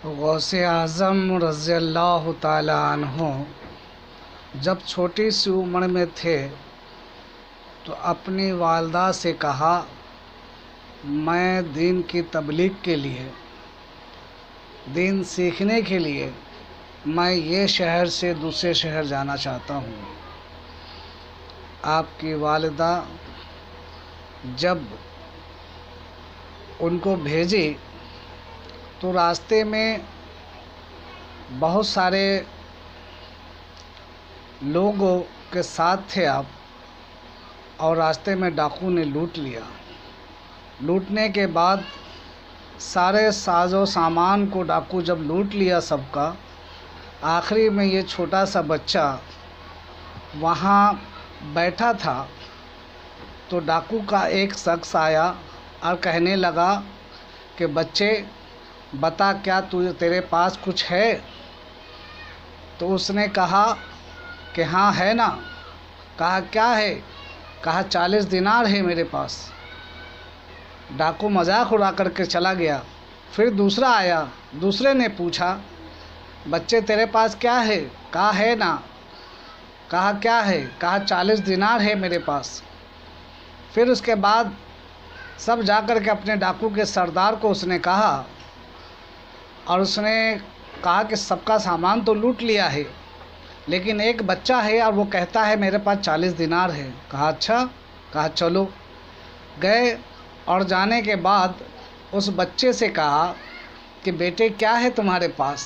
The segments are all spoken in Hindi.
गौसे आज़म रज़ियल्लाहु ताला अन्हु जब छोटी सी उम्र में थे तो अपनी वालदा से कहा, मैं दीन की तबलीग के लिए, दीन सीखने के लिए मैं ये शहर से दूसरे शहर जाना चाहता हूँ। आपकी वालिदा जब उनको भेजी तो रास्ते में बहुत सारे लोगों के साथ थे आप, और रास्ते में डाकू ने लूट लिया। लूटने के बाद सारे साजो सामान को डाकू जब लूट लिया सबका, आखिरी में ये छोटा सा बच्चा वहाँ बैठा था तो डाकू का एक शख्स आया और कहने लगा कि बच्चे बता, क्या तेरे पास कुछ है? तो उसने कहा कि हाँ है ना। कहा क्या है? कहा 40 दिनार है मेरे पास। डाकू मजाक उड़ा करके चला गया। फिर दूसरा आया, दूसरे ने पूछा, बच्चे तेरे पास क्या है? कहा है ना। कहा क्या है? कहा 40 दिनार है मेरे पास। फिर उसके बाद सब जाकर के अपने डाकू के सरदार को उसने कहा, और उसने कहा कि सबका सामान तो लूट लिया है, लेकिन एक बच्चा है और वो कहता है मेरे पास 40 दिनार है। कहा अच्छा। कहा चलो। गए और जाने के बाद उस बच्चे से कहा कि बेटे क्या है तुम्हारे पास?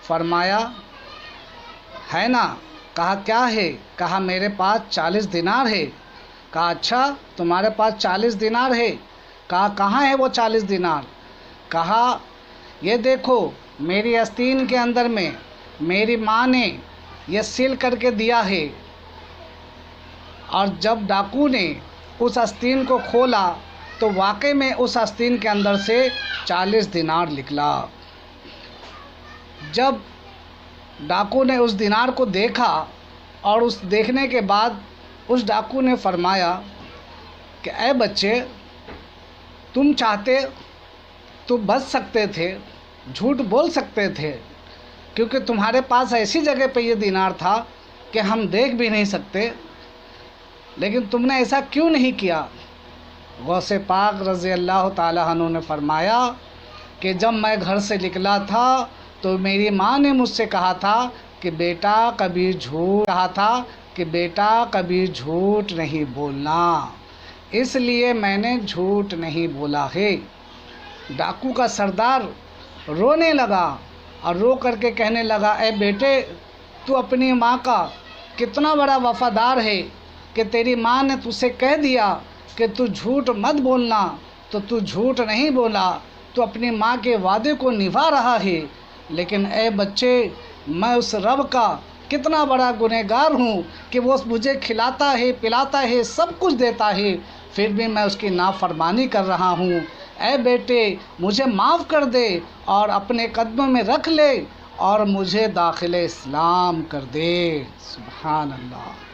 फरमाया है ना। कहा क्या है? कहा मेरे पास 40 दिनार है। कहा अच्छा, तुम्हारे पास 40 दिनार है? कहा कहाँ है वो 40 दिनार? कहा ये देखो, मेरी आस्तीन के अंदर में मेरी माँ ने ये सील करके दिया है। और जब डाकू ने उस आस्तीन को खोला तो वाकई में उस आस्तीन के अंदर से 40 दिनार निकला। जब डाकू ने उस दिनार को देखा और उस देखने के बाद उस डाकू ने फरमाया कि ऐ बच्चे, तुम चाहते तो बच सकते थे, झूठ बोल सकते थे, क्योंकि तुम्हारे पास ऐसी जगह पे ये दिनार था कि हम देख भी नहीं सकते, लेकिन तुमने ऐसा क्यों नहीं किया? गौसे पाक रज़ियल्लाहु ताला अन्हु ने फरमाया कि जब मैं घर से निकला था तो मेरी माँ ने मुझसे कहा था कि बेटा कभी झूठ नहीं बोलना, इसलिए मैंने झूठ नहीं बोला है। डाकू का सरदार रोने लगा और रो करके कहने लगा, ए बेटे, तू अपनी माँ का कितना बड़ा वफ़ादार है कि तेरी माँ ने तुझसे कह दिया कि तू झूठ मत बोलना, तो तू झूठ नहीं बोला, तू अपनी माँ के वादे को निभा रहा है। लेकिन ए बच्चे, मैं उस रब का कितना बड़ा गुनहगार हूँ कि वो मुझे खिलाता है, पिलाता है, सब कुछ देता है, फिर भी मैं उसकी नाफरमानी कर रहा हूँ। ऐ बेटे, मुझे माफ़ कर दे और अपने कदमों में रख ले और मुझे दाखिले इस्लाम कर दे। सुभान अल्लाह।